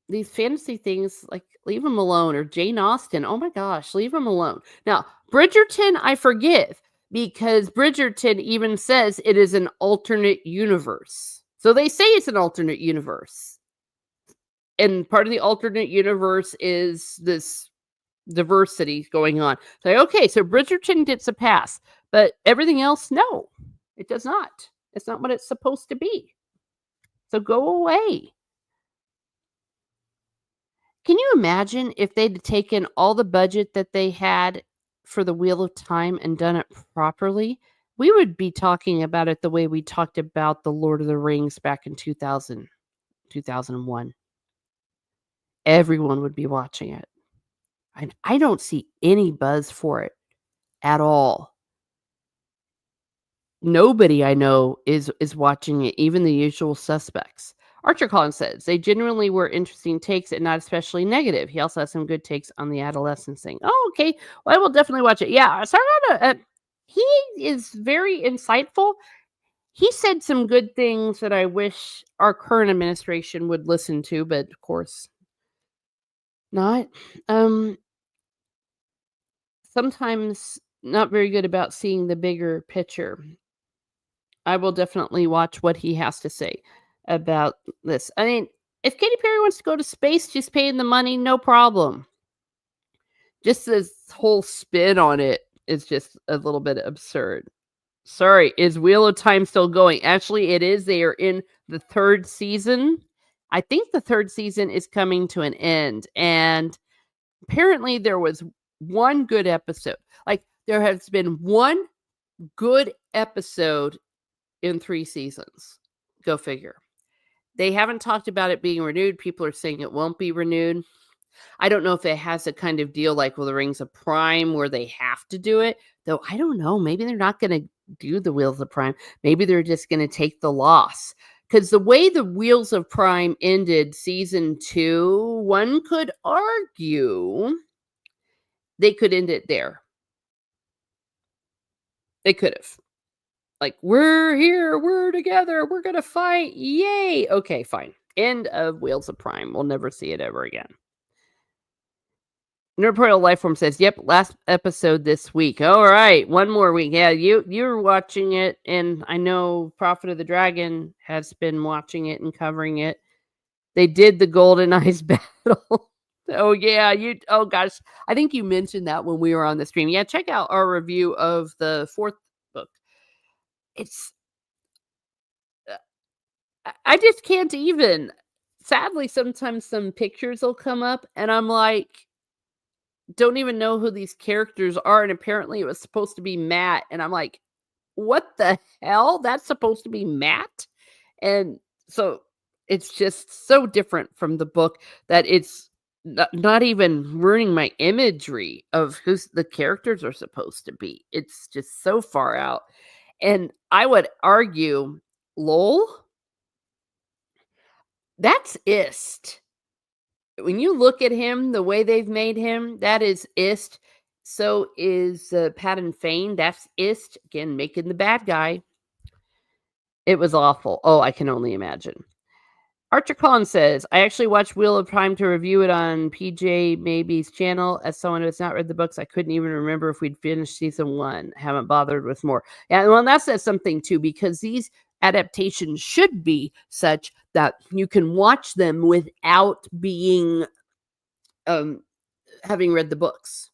these fantasy things, like, leave them alone. Or Jane Austen, oh my gosh, leave them alone. Now, Bridgerton, I forgive, because Bridgerton even says it is an alternate universe. So they say it's an alternate universe. And part of the alternate universe is this diversity going on. So, okay, so Bridgerton gets a pass, but everything else, no, it does not. It's not what it's supposed to be. So go away. Can you imagine if they'd taken all the budget that they had for the Wheel of Time and done it properly? We would be talking about it the way we talked about The Lord of the Rings back in 2000, 2001. Everyone would be watching it. I don't see any buzz for it at all. Nobody I know is watching it, even the usual suspects. Archer Collins says they genuinely were interesting takes and not especially negative. He also has some good takes on the adolescence thing. Oh, okay. Well, I will definitely watch it. Yeah, he is very insightful. He said some good things that I wish our current administration would listen to, but of course not. Sometimes not very good about seeing the bigger picture. I will definitely watch what he has to say about this. I mean, if Katy Perry wants to go to space, she's paying the money, no problem. Just this whole spin on it is just a little bit absurd. Sorry, is Wheel of Time still going? Actually, it is. They are in the 3rd season. I think the 3rd season is coming to an end. And apparently there was one good episode. Like, there has been one good episode in 3 seasons. Go figure. They haven't talked about it being renewed. People are saying it won't be renewed. I don't know if it has a kind of deal like with the Rings of Prime where they have to do it. Though I don't know. Maybe they're not going to do the Wheels of Prime. Maybe they're just going to take the loss. Because the way the Wheels of Prime ended season 2, one could argue they could end it there. They could have. Like, we're here, we're together, we're gonna fight, yay! Okay, fine. End of Wheels of Prime. We'll never see it ever again. Nerdportal Lifeform says, "Yep, last episode this week." All right, one more week. Yeah, you're watching it, and I know Prophet of the Dragon has been watching it and covering it. They did the Golden Eyes battle. Oh yeah, oh gosh, I think you mentioned that when we were on the stream. Yeah, check out our review of the 4th book. It's I just can't even. Sadly, sometimes some pictures will come up and I'm like, don't even know who these characters are. And apparently it was supposed to be Matt. And I'm like, what the hell? That's supposed to be Matt? And so it's just so different from the book that it's not even ruining my imagery of who the characters are supposed to be. It's just so far out. And I would argue, lol, that's Ist. When you look at him, the way they've made him, that is Ist. So is Patton Fane. That's Ist. Again, making the bad guy. It was awful. Oh, I can only imagine. Archer Collins says, I actually watched Wheel of Time to review it on PJ Maybe's channel. As someone who has not read the books, I couldn't even remember if we'd finished season 1. Haven't bothered with more. Yeah, well, that says something too, because these adaptations should be such that you can watch them without being having read the books.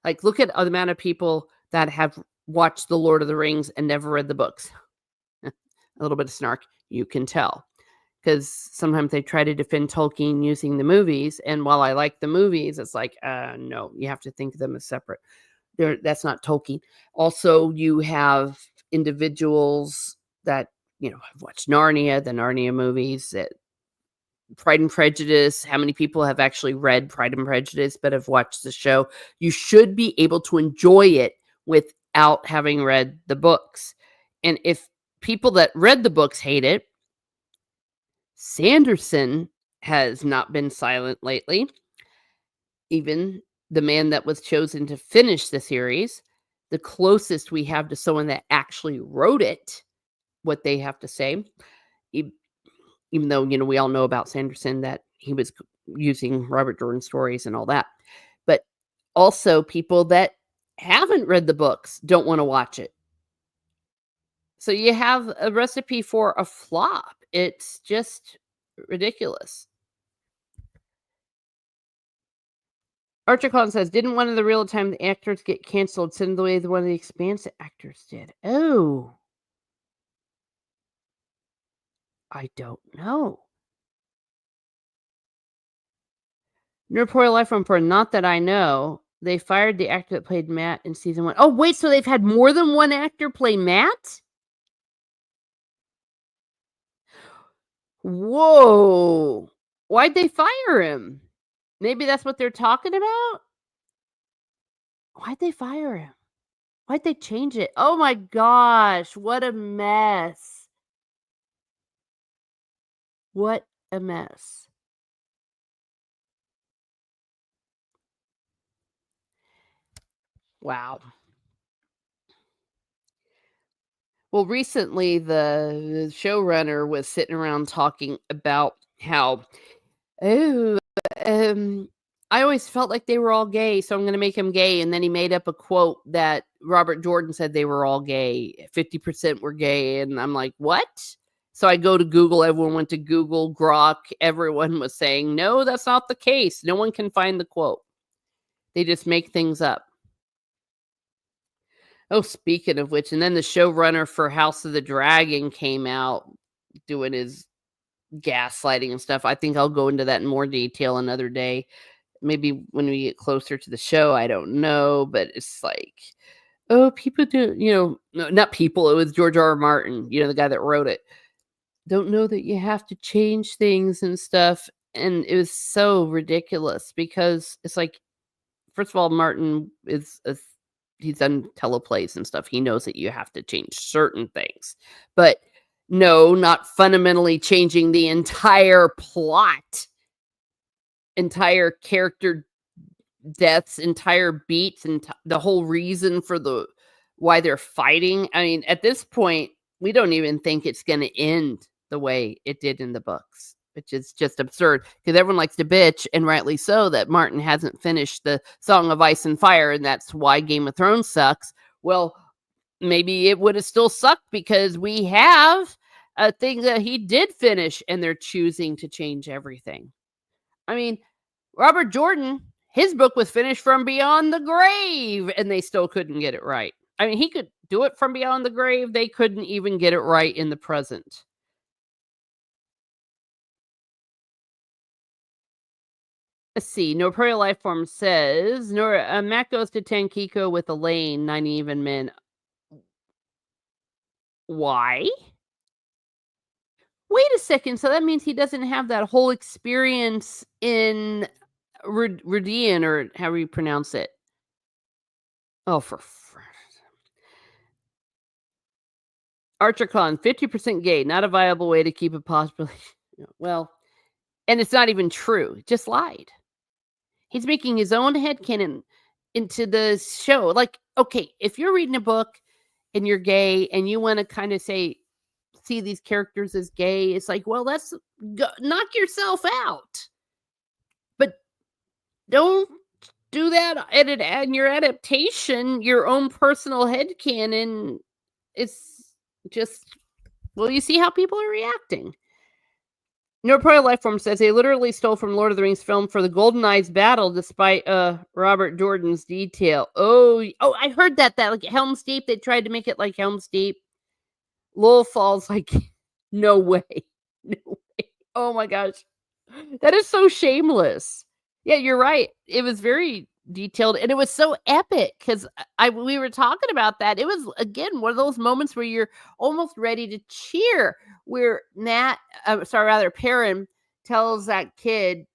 Like, look at the amount of people that have watched The Lord of the Rings and never read the books. A little bit of snark, you can tell. Because sometimes they try to defend Tolkien using the movies, and while I like the movies, it's like, no, you have to think of them as separate. That's not Tolkien. Also, you have individuals that, have watched Narnia, the Narnia movies, that Pride and Prejudice. How many people have actually read Pride and Prejudice but have watched the show? You should be able to enjoy it without having read the books. And if people that read the books hate it, Sanderson has not been silent lately. Even the man that was chosen to finish the series, the closest we have to someone that actually wrote it, what they have to say, e even though, we all know about Sanderson that he was using Robert Jordan stories and all that. But also people that haven't read the books don't wanna watch it. So you have a recipe for a flop. It's just ridiculous. Archer Collins says, "Didn't one of the real-time actors get canceled similar the way the one of the Expanse actors did?" Oh, I don't know. Nerdpoint Life Report, not that I know. They fired the actor that played Matt in season 1. Oh, wait, so they've had more than one actor play Matt? Whoa. Why'd they fire him? Maybe that's what they're talking about? Why'd they fire him? Why'd they change it? Oh my gosh, what a mess. What a mess. Wow. Well, recently the showrunner was sitting around talking about how, "Oh, um, I always felt like they were all gay, so I'm gonna make him gay," and then he made up a quote that Robert Jordan said they were all gay, 50% were gay, and I'm like, "What?" So I go to Google, everyone went to Google, Grok, everyone was saying, "No, that's not the case. No one can find the quote. They just make things up." Oh, speaking of which, and then the showrunner for House of the Dragon came out doing his gaslighting and stuff. I think I'll go into that in more detail another day. Maybe when we get closer to the show, I don't know, but it's like, oh, people do, no, not people, it was George R. R. Martin, the guy that wrote it. Don't know that you have to change things and stuff. And it was so ridiculous because it's like, first of all, Martin he's done teleplays and stuff. He knows that you have to change certain things. But no, not fundamentally changing the entire plot, entire character deaths, entire beats, and the whole reason for why they're fighting. I mean, at this point, we don't even think it's going to end the way it did in the books, which is just absurd because everyone likes to bitch, and rightly so, that Martin hasn't finished the Song of Ice and Fire, and that's why Game of Thrones sucks. Well, maybe it would have still sucked because we have a thing that he did finish, and they're choosing to change everything. I mean, Robert Jordan, his book was finished from Beyond the Grave, and they still couldn't get it right. I mean, he could do it from Beyond the Grave. They couldn't even get it right in the present. Let's see. No Prayer Life Form says, Matt goes to Tankiko with Elaine, 9 even men. Why? Wait a second. So that means he doesn't have that whole experience in Rudian, or however you pronounce it. Oh, ArcherCon, 50% gay, not a viable way to keep a population. Well, and it's not even true. He just lied. He's making his own headcanon into the show. Like, okay, if you're reading a book and you're gay and you want to kind of see these characters as gay, it's like, well, knock yourself out. But don't do that in your adaptation, your own personal headcanon. It's just, well, you see how people are reacting. Neuropro Lifeform says they literally stole from Lord of the Rings film for the Golden Eyes battle, despite Robert Jordan's detail. Oh, I heard that like Helm's Deep, they tried to make it like Helm's Deep. Lowell Falls, like, no way, no way. Oh my gosh, that is so shameless. Yeah, you're right. It was very detailed, and it was so epic because we were talking about that. It was again one of those moments where you're almost ready to cheer. Where Perrin tells that kid,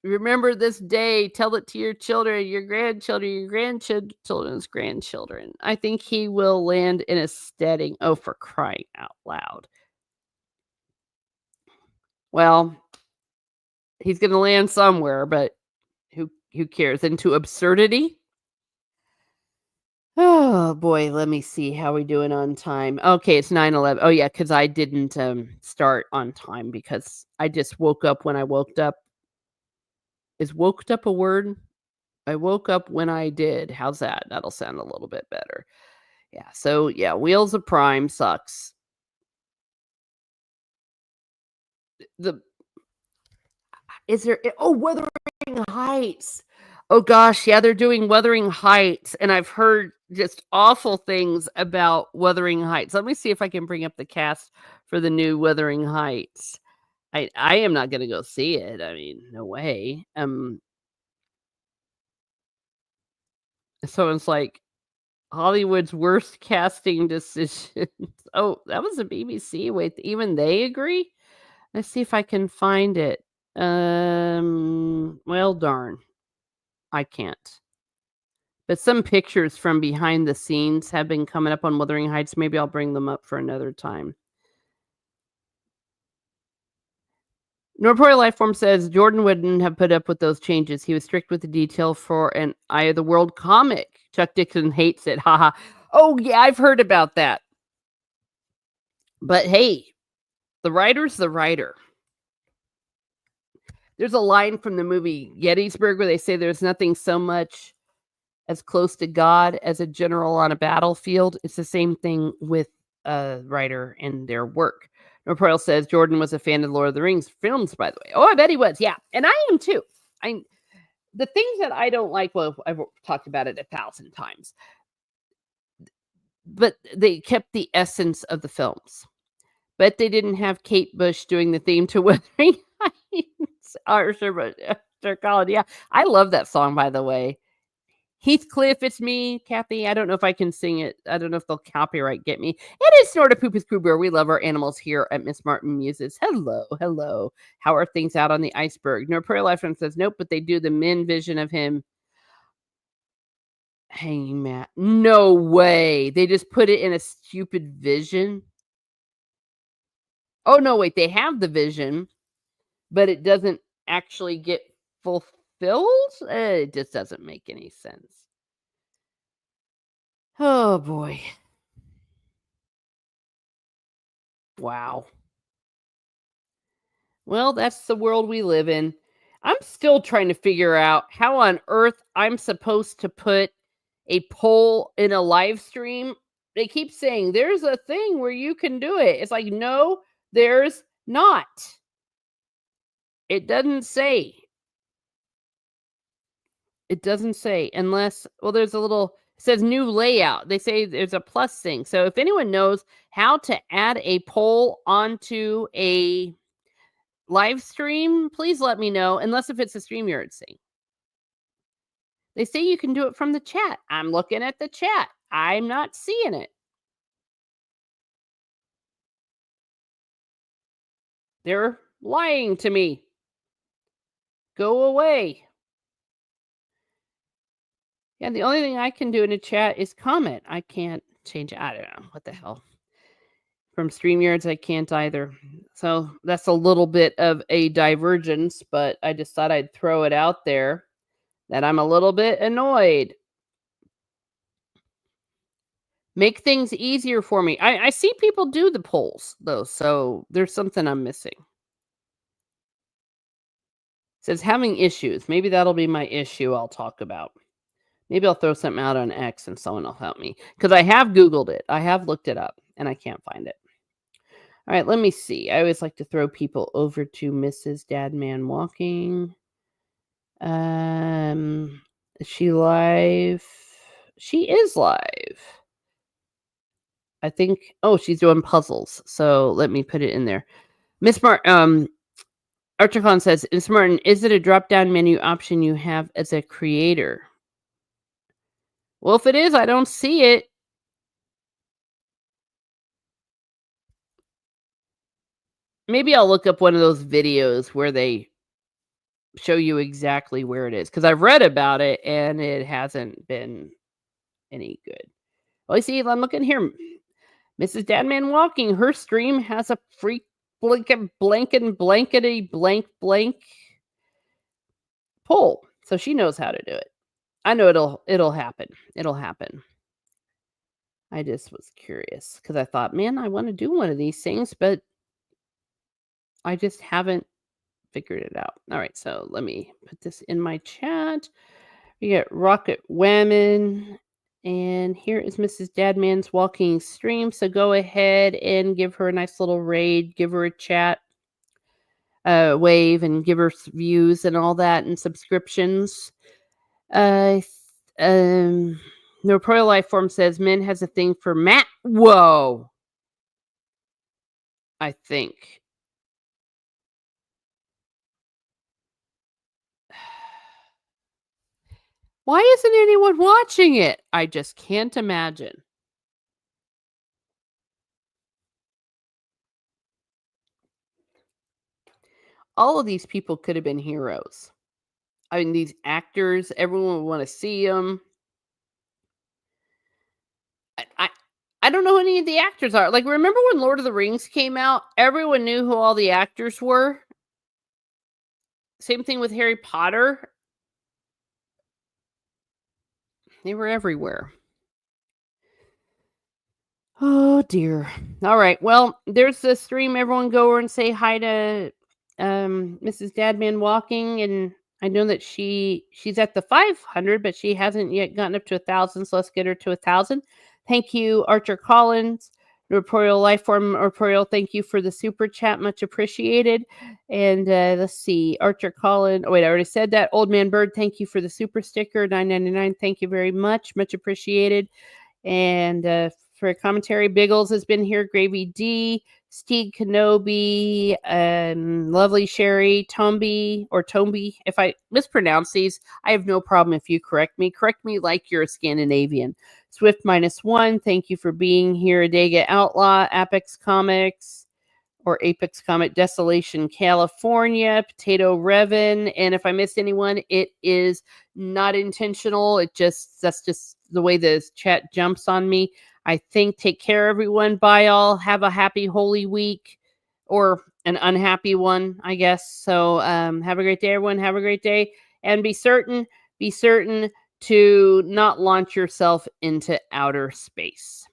"Remember this day. Tell it to your children, your grandchildren, your grandchildren's grandchildren." I think he will land in a steading. Oh, for crying out loud! Well, he's gonna land somewhere, but who cares? Into absurdity? Oh boy, let me see how we doing on time. Okay, it's 9:11. Oh yeah, because I didn't start on time because I just woke up when I woke up. Is "woked up" a word? I woke up when I did. How's that? That'll sound a little bit better. Yeah. So yeah, Wheels of Prime sucks. The Is there Wuthering Heights. Oh gosh, yeah, they're doing Wuthering Heights, and I've heard just awful things about Wuthering Heights. Let me see if I can bring up the cast for the new Wuthering Heights. I am not gonna go see it. I mean, no way. Someone's like, Hollywood's worst casting decisions. Oh, that was a BBC. Wait, even they agree? Let's see if I can find it. Well, darn. I can't. But some pictures from behind the scenes have been coming up on Wuthering Heights. Maybe I'll bring them up for another time. Norporial Lifeform says Jordan wouldn't have put up with those changes. He was strict with the detail for an Eye of the World comic. Chuck Dixon hates it. Haha. Oh, yeah, I've heard about that. But hey, the writer's the writer. There's a line from the movie Gettysburg where they say there's nothing so much as close to God as a general on a battlefield. It's the same thing with a writer and their work. Norporial says Jordan was a fan of Lord of the Rings films, by the way. Oh, I bet he was. Yeah. And I am too. The things that I don't like, well, I've talked about it 1,000 times, but they kept the essence of the films. But they didn't have Kate Bush doing the theme to Wuthering Heights. Sure, Colin. Yeah. I love that song, by the way. Heathcliff, it's me, Kathy. I don't know if I can sing it. I don't know if they'll copyright get me. It is Snorta Poopus Pooh Bear. We love our animals here at Miss Martin Muses. Hello, hello. How are things out on the iceberg? No Prayer Lifeline says nope, but they do the men vision of him hanging Matt. No way. They just put it in a stupid vision. Oh no, wait, they have the vision, but it doesn't actually get fulfilled. It just doesn't make any sense. Oh boy. Wow. Well, that's the world we live in. I'm still trying to figure out how on earth I'm supposed to put a poll in a live stream. They keep saying there's a thing where you can do it. It's like, no, there's not. It doesn't say. It doesn't say unless, well, there's a little, it says new layout. They say there's a plus thing. So if anyone knows how to add a poll onto a live stream, please let me know, unless if it's a StreamYard thing. They say you can do it from the chat. I'm looking at the chat. I'm not seeing it. They're lying to me. Go away. Yeah, the only thing I can do in a chat is comment. I can't change it. I don't know. What the hell? From StreamYards, I can't either. So that's a little bit of a divergence, but I just thought I'd throw it out there that I'm a little bit annoyed. Make things easier for me. I see people do the polls, though, so there's something I'm missing. It says having issues. Maybe that'll be my issue I'll talk about. Maybe I'll throw something out on X and someone will help me. Because I have Googled it. I have looked it up, and I can't find it. All right, let me see. I always like to throw people over to Mrs. Dadman Walking. Is she live? She is live. I think, oh, she's doing puzzles. So let me put it in there. Miss Archicon says, Miss Martin, is it a drop-down menu option you have as a creator? Well, if it is, I don't see it. Maybe I'll look up one of those videos where they show you exactly where it is. Because I've read about it, and it hasn't been any good. Well, you see, I'm looking here. Mrs. Dadman Walking, her stream has a free blankety blank pull. So she knows how to do it. I know it'll happen. It'll happen. I just was curious because I thought, man, I want to do one of these things, but I just haven't figured it out. All right, so let me put this in my chat. We get Rocket Women, and here is Mrs. Dadman's walking stream. So go ahead and give her a nice little raid, give her a chat, wave, and give her views and all that, and subscriptions. Uh, no Pro Life Form says men has a thing for Matt. Whoa, I think. Why isn't anyone watching it? I just can't imagine. All of these people could have been heroes. I mean, these actors, everyone would want to see them. I don't know who any of the actors are. Like, remember when Lord of the Rings came out? Everyone knew who all the actors were. Same thing with Harry Potter. They were everywhere. Oh dear. All right. Well, there's the stream. Everyone go over and say hi to Mrs. Dadman Walking, and I know that she's at the 500, but she hasn't yet gotten up to 1,000. So let's get her to 1,000. Thank you, Archer Collins, Reportorial Lifeform Reportorial. Thank you for the super chat, much appreciated. And let's see, Archer Collins. Oh wait, I already said that. Old Man Bird, thank you for the super sticker, $9.99. Thank you very much, much appreciated. And for a commentary, Biggles has been here. Gravy D, Steve Kenobi, Lovely Sherry, Tomby or Tomby. If I mispronounce these, I have no problem if you correct me. Correct me like you're a Scandinavian. Swift -1, thank you for being here. Adega Outlaw, Apex Comics, or Apex Comic, Desolation, California, Potato Revan. And if I missed anyone, it is not intentional. That's just the way the chat jumps on me. I think. Take care, everyone. Bye, all. Have a happy Holy Week, or an unhappy one, I guess. So have a great day, everyone. Have a great day. And be certain to not launch yourself into outer space.